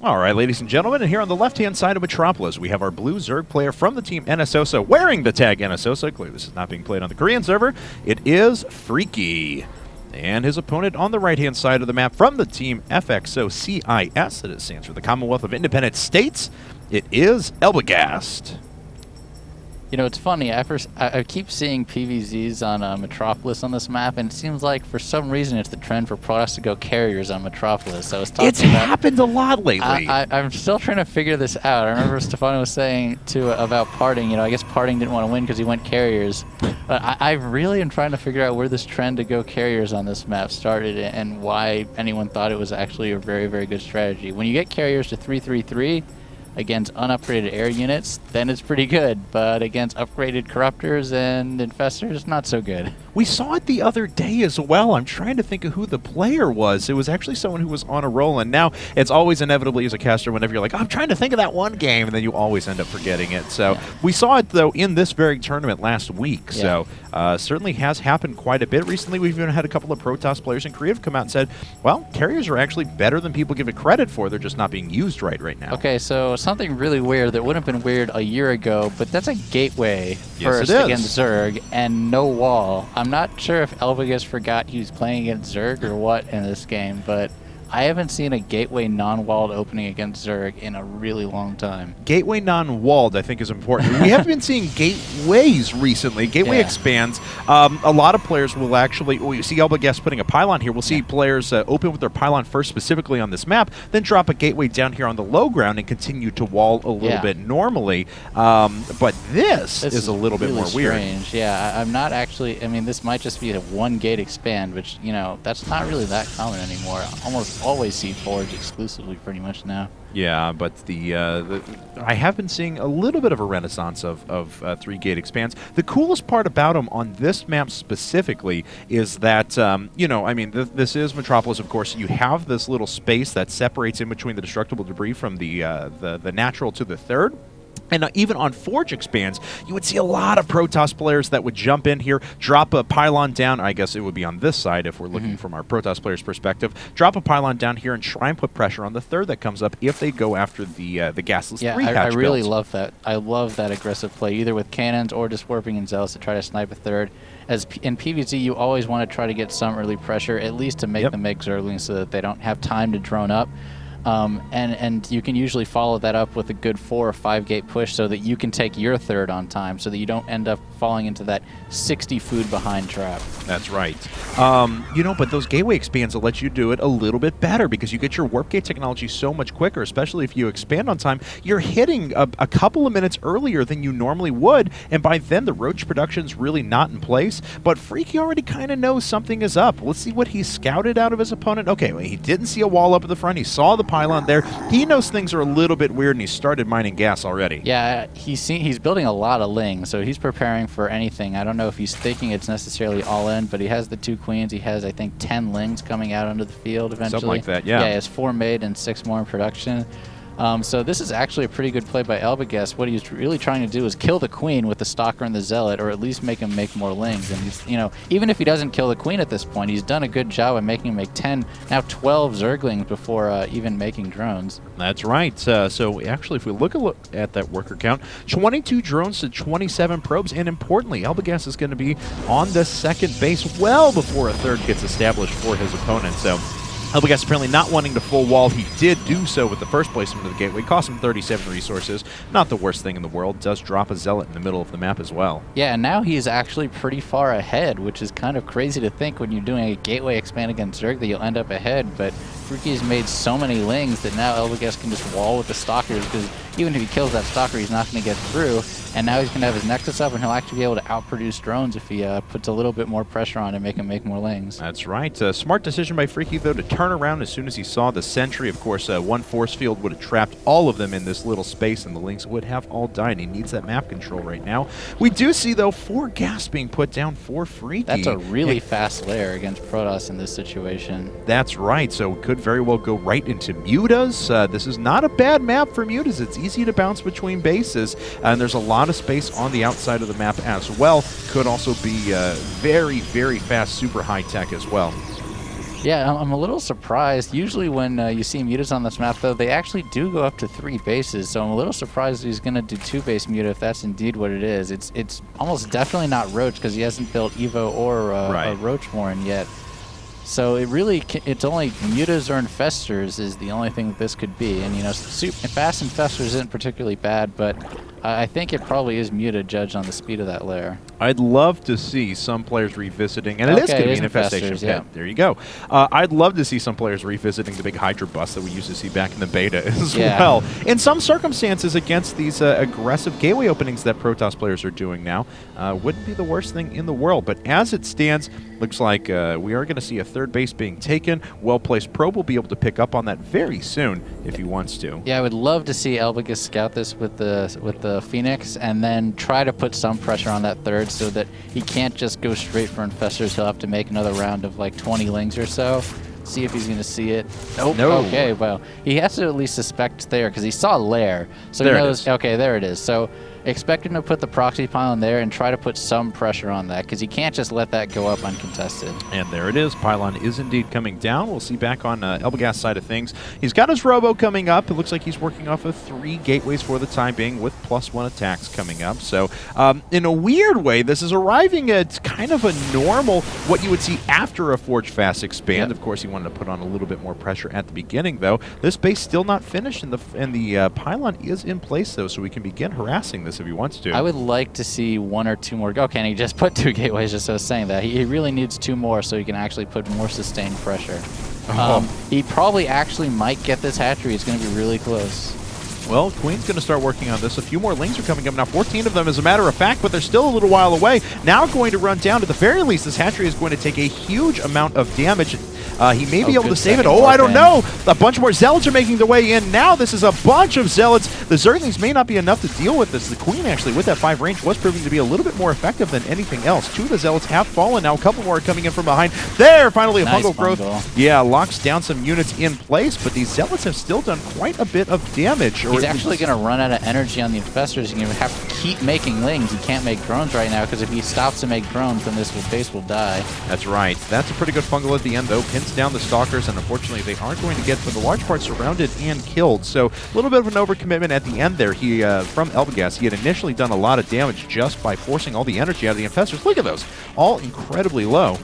All right, ladies and gentlemen, and here on the left-hand side of Metropolis, we have our blue Zerg player from the team NSHoSeo wearing the tag NSHoSeo. Clearly, this is not being played on the Korean server. It is Freaky. And his opponent on the right-hand side of the map from the team FXO CIS, that stands for the Commonwealth of Independent States, it is Elbegast. You know, it's funny. I keep seeing PVZs on Metropolis on this map, and it seems like for some reason it's the trend for Protoss to go carriers on Metropolis. I was talking It's happened a lot lately. I'm still trying to figure this out. I remember Stefano was saying about Parting. You know, I guess Parting didn't want to win because he went carriers. But I really am trying to figure out where this trend to go carriers on this map started and why anyone thought it was actually a very, very good strategy. When you get carriers to 3-3-3. Against unupgraded air units, then it's pretty good. But against upgraded corruptors and infestors, not so good. We saw it the other day as well. I'm trying to think of who the player was. It was actually someone who was on a roll, and now it's always inevitably as a caster whenever you're like, oh, I'm trying to think of that one game, and then you always end up forgetting it. So yeah. We saw it, though, in this very tournament last week. Yeah. So certainly has happened quite a bit. Recently, we've even had a couple of Protoss players in Korea have come out and said, well, carriers are actually better than people give it credit for. They're just not being used right now. Okay, so something really weird that would have been weird a year ago, but that's a gateway first against Zerg and no wall. I'm not sure if Elbegast forgot he was playing against Zerg or what in this game, but I haven't seen a gateway non-walled opening against Zerg in a really long time. Gateway non-walled, I think, is important. We have been seeing gateways recently. Gateway expands. A lot of players will actually, you see Elbegast putting a pylon here. We'll see players open with their pylon first specifically on this map, then drop a gateway down here on the low ground and continue to wall a little bit normally. But this is a little bit more strange. Yeah, I'm not actually, I mean, this might just be a one gate expand, which, you know, that's not really that common anymore. Almost always see Forge exclusively pretty much now. Yeah, but I have been seeing a little bit of a renaissance of 3-gate expands. The coolest part about them on this map specifically is that, you know, I mean, this is Metropolis, of course. You have this little space that separates in between the destructible debris from the natural to the third. And even on Forge expands, you would see a lot of Protoss players that would jump in here, drop a pylon down. I guess it would be on this side if we're looking from our Protoss players' perspective. Drop a pylon down here and try and put pressure on the third that comes up if they go after the gasless 3-hatch I really love that. I love that aggressive play, either with cannons or just warping and zealots to try to snipe a third. As in PvZ, you always want to try to get some early pressure, at least to make them make Zerglings so that they don't have time to drone up. And you can usually follow that up with a good 4 or 5 gate push so that you can take your third on time so that you don't end up falling into that 60 food behind trap. That's right. You know, but those gateway expands will let you do it a little bit better because you get your warp gate technology so much quicker, especially if you expand on time. You're hitting a couple of minutes earlier than you normally would, and by then the roach production's really not in place. But Freaky already kind of knows something is up. Let's see what he scouted out of his opponent. Okay, well, he didn't see a wall up at the front. He saw the pylon there. He knows things are a little bit weird, and he started mining gas already. Yeah, he's building a lot of lings, so he's preparing for anything. I don't know if he's thinking it's necessarily all in, but he has the 2 queens. He has, I think, 10 lings coming out onto the field eventually. Something like that, yeah. Yeah, he has 4 made and 6 more in production. So this is actually a pretty good play by Elbegast. What he's really trying to do is kill the queen with the stalker and the zealot, or at least make him make more lings. And he's, you know, even if he doesn't kill the queen at this point, he's done a good job of making him make 10, now 12 Zerglings before even making drones. That's right. So actually, if we look at that worker count, 22 drones to 27 probes, and importantly, Elbegast is going to be on the second base well before a third gets established for his opponent. So Elbegast apparently not wanting to full wall. He did do so with the first placement of the gateway. Cost him 37 resources. Not the worst thing in the world. Does drop a zealot in the middle of the map as well. Yeah, and now he's actually pretty far ahead, which is kind of crazy to think when you're doing a gateway expand against Zerg that you'll end up ahead. But Freaky's made so many lings that now Elbegast can just wall with the stalkers, because even if he kills that stalker, he's not going to get through. And now he's going to have his Nexus up, and he'll actually be able to outproduce drones if he puts a little bit more pressure on and make him make more lings. That's right. Smart decision by Freaky, though, to turn around as soon as he saw the sentry. Of course, one force field would have trapped all of them in this little space, and the lings would have all died. He needs that map control right now. We do see, though, 4 gas being put down for Freaky. That's a really fast layer against Protoss in this situation. That's right. So it could very well go right into Mutas. This is not a bad map for Mutas. It's easy to bounce between bases, and there's a lot of space on the outside of the map as well. Could also be very, very fast, super high tech as well. Yeah, I'm a little surprised. Usually when you see mutas on this map, though, they actually do go up to 3 bases. So I'm a little surprised he's going to do 2-base muta if that's indeed what it is. It's almost definitely not Roach because he hasn't built Evo or a Roach Warren yet. So it really, it's only mutas or infestors is the only thing that this could be. And, you know, fast infestors isn't particularly bad, but I think it probably is muta judged on the speed of that lair. I'd love to see some players revisiting, and it is going to be an infestation pit. Yeah. There you go. I'd love to see some players revisiting the big Hydra bust that we used to see back in the beta as well. In some circumstances, against these aggressive gateway openings that Protoss players are doing now, wouldn't be the worst thing in the world. But as it stands, looks like we are going to see a 3rd base being taken. Well-placed probe will be able to pick up on that very soon if he wants to. Yeah, I would love to see Elbegast scout this with the Phoenix and then try to put some pressure on that 3rd so that he can't just go straight for infestors. He'll have to make another round of like 20 lings or so. See if he's going to see it. Nope. No. Okay, well, he has to at least suspect there because he saw lair. So he knows, okay, there it is. So expect him to put the proxy pylon there and try to put some pressure on that because he can't just let that go up uncontested. And there it is. Pylon is indeed coming down. We'll see back on Elbegast's side of things. He's got his robo coming up. It looks like he's working off of 3 gateways for the time being with +1 attacks coming up. So in a weird way, this is arriving at kind of a normal, what you would see after a Forge Fast expand. Of course, he wanted to put on a little bit more pressure at the beginning, though. This base still not finished, and the pylon is in place, though, so we can begin harassing this if he wants to. I would like to see 1 or 2 more. Okay, and he just put 2 gateways just so I was saying that. He really needs 2 more so he can actually put more sustained pressure. He probably actually might get this hatchery. It's going to be really close. Well, Queen's going to start working on this. A few more lings are coming up now, 14 of them as a matter of fact, but they're still a little while away. Now going to run down. To the very least, this hatchery is going to take a huge amount of damage. He may be able to save it. Oh, I don't know. A bunch more Zealots are making their way in. Now this is a bunch of Zealots. The Zerglings may not be enough to deal with this. The Queen, actually, with that 5 range, was proving to be a little bit more effective than anything else. 2 of the Zealots have fallen now. A couple more are coming in from behind. There, finally, a fungal growth. Yeah, locks down some units in place, but these Zealots have still done quite a bit of damage. He's actually going to run out of energy on the infestors. He's going to have to keep making lings. He can't make drones right now, because if he stops to make drones, then this base will die. That's right. That's a pretty good fungal at the end, though. Pins down the Stalkers, and unfortunately they aren't going to get, for the large part, surrounded and killed. So a little bit of an overcommitment at the end there. He from Elbegast, he had initially done a lot of damage just by forcing all the energy out of the infestors. Look at those, all incredibly low.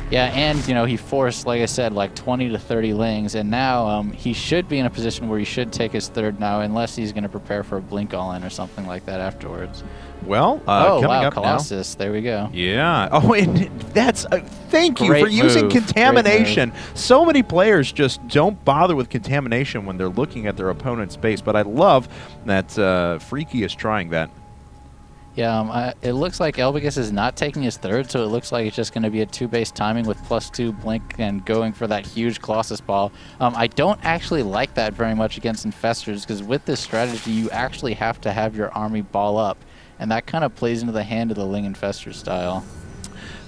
Yeah, and, you know, he forced, like I said, like 20 to 30 lings, and now he should be in a position where he should take his 3rd now, unless he's going to prepare for a blink all-in or something like that afterwards. Well, oh, coming wow, up Colossus, now. There we go. Yeah. Oh, and that's, thank you for using contamination. So many players just don't bother with contamination when they're looking at their opponent's base, but I love that Freaky is trying that. Yeah, it looks like Elbegast is not taking his 3rd, so it looks like it's just going to be a 2-base timing with +2 blink and going for that huge Colossus ball. I don't actually like that very much against infestors, because with this strategy, you actually have to have your army ball up, and that kind of plays into the hand of the Ling infestor style.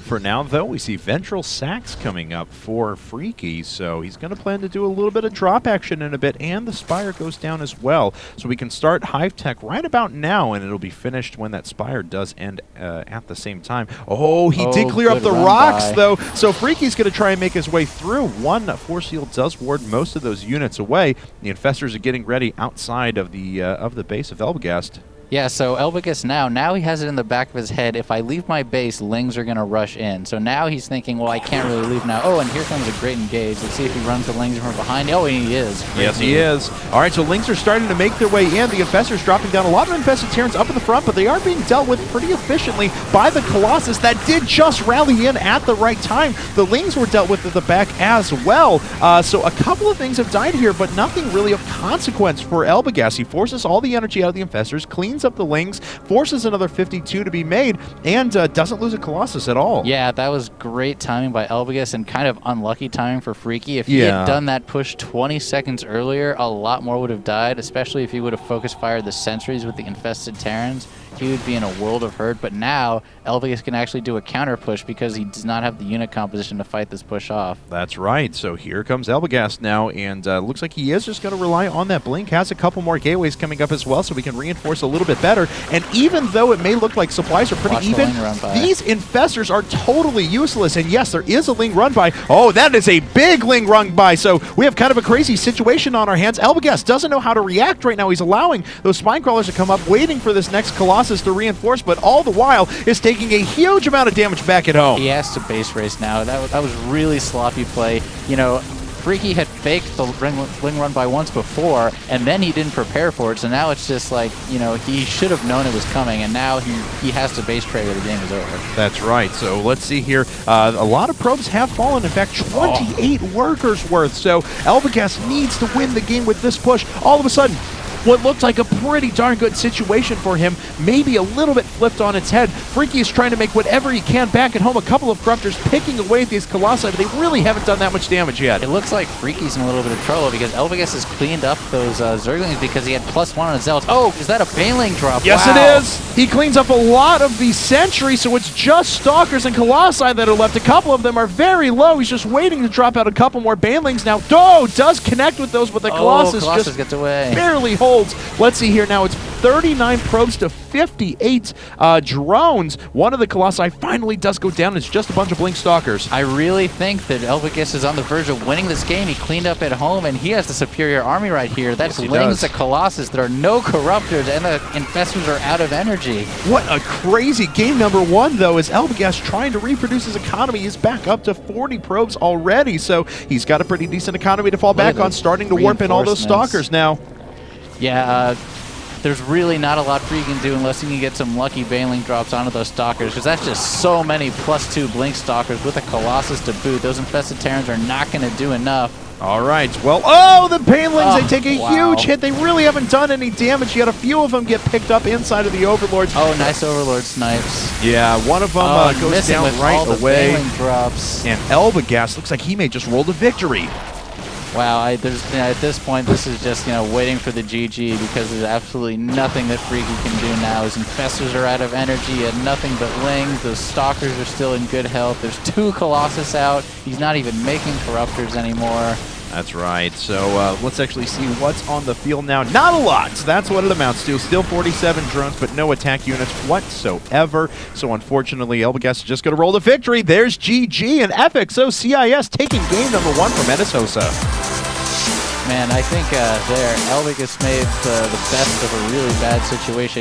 For now, though, we see Ventral Sacks coming up for Freaky, so he's going to plan to do a little bit of drop action in a bit, and the Spire goes down as well. So we can start Hive Tech right about now, and it'll be finished when that Spire does end at the same time. Oh, he did clear up the rocks, though, so Freaky's going to try and make his way through. 1 Force Shield does ward most of those units away. The Infestors are getting ready outside of the base of Elbegast. Yeah, so Elbegast now he has it in the back of his head. If I leave my base, Lings are going to rush in. So now he's thinking, well, I can't really leave now. Oh, and here comes a great engage. Let's see if he runs the Lings from behind. Oh, and he is. Yes, he is. All right, so Lings are starting to make their way in. The Infestors dropping down. A lot of Infested Terrans up in the front, but they are being dealt with pretty efficiently by the Colossus that did just rally in at the right time. The Lings were dealt with at the back as well. So a couple of things have died here, but nothing really of consequence for Elbegast. He forces all the energy out of the Infestors, cleans up the Lings, forces another 52 to be made, and doesn't lose a Colossus at all. Yeah, that was great timing by Elbegast and kind of unlucky timing for Freaky. If he had done that push 20 seconds earlier, a lot more would have died, especially if he would have focus fired the sentries with the infested Terrans. he would be in a world of hurt. But now Elbegast can actually do a counter push because he does not have the unit composition to fight this push off. That's right. So here comes Elbegast now, and looks like he is just going to rely on that blink. Has a couple more gateways coming up as well, so we can reinforce a little bit better. And even though it may look like supplies are pretty even, these infestors are totally useless. And yes, there is a Ling run by. Oh, that is a big Ling run by. So we have kind of a crazy situation on our hands. Elbegast doesn't know how to react right now. He's allowing those spine crawlers to come up, waiting for this next Colossus to reinforce, but all the while is taking a huge amount of damage back at home. He has to base race now. That was really sloppy play. You know, Freaky had faked the Ling run by once before, and then he didn't prepare for it, so now it's just like, you know, he should have known it was coming, and now he has to base trade or the game is over. That's right. So let's see here. A lot of probes have fallen. In fact, 28 workers worth. So Elbegast needs to win the game with this push. All of a sudden, what looked like a pretty darn good situation for him, maybe a little bit flipped on its head. Freaky is trying to make whatever he can back at home. A couple of corruptors picking away at these Colossi, but they really haven't done that much damage yet. It looks like Freaky's in a little bit of trouble because Elbegast has cleaned up those Zerglings because he had +1 on his Zealots. Oh, is that a Baneling drop? Yes, wow. It is. He cleans up a lot of the sentries, so it's just Stalkers and Colossi that are left. A couple of them are very low. He's just waiting to drop out a couple more Banelings now. Does connect with those, but the Colossus just gets away. Barely holds. Let's see here now. It's 39 probes to 58 drones. One of the Colossi finally does go down. It's just a bunch of Blink Stalkers. I really think that Elbegast is on the verge of winning this game. He cleaned up at home, and he has the superior army right here. That's Lings, a Colossus. There are no Corruptors, and the Infestors are out of energy. What a crazy game number one, though, as Elbegast trying to reproduce his economy. He's back up to 40 probes already, so he's got a pretty decent economy to fall back on, starting to warp in all those Stalkers now. Yeah, there's really not a lot Freaky can do unless he can get some lucky Baneling drops onto those Stalkers, because that's just so many +2 Blink Stalkers with a Colossus to boot. Those infested Terrans are not going to do enough. All right, well, the Banelings, they take a huge hit. They really haven't done any damage yet. A few of them get picked up inside of the Overlords. Oh, nice Overlord snipes. Yeah, one of them goes down right away. Drops. And Elbegast looks like he may just roll to victory. Wow, at this point, this is just, waiting for the GG, because there's absolutely nothing that Freaky can do now. His Infestors are out of energy, he had nothing but Lings. Those Stalkers are still in good health. There's 2 Colossus out. He's not even making Corruptors anymore. That's right. So let's actually see what's on the field now. Not a lot. That's what it amounts to. Still 47 drones, but no attack units whatsoever. So unfortunately, Elbegast is just going to roll to victory. There's GG and FXO CIS taking game number 1 from NSHoSeo. Man, I think Elbegast made the best of a really bad situation.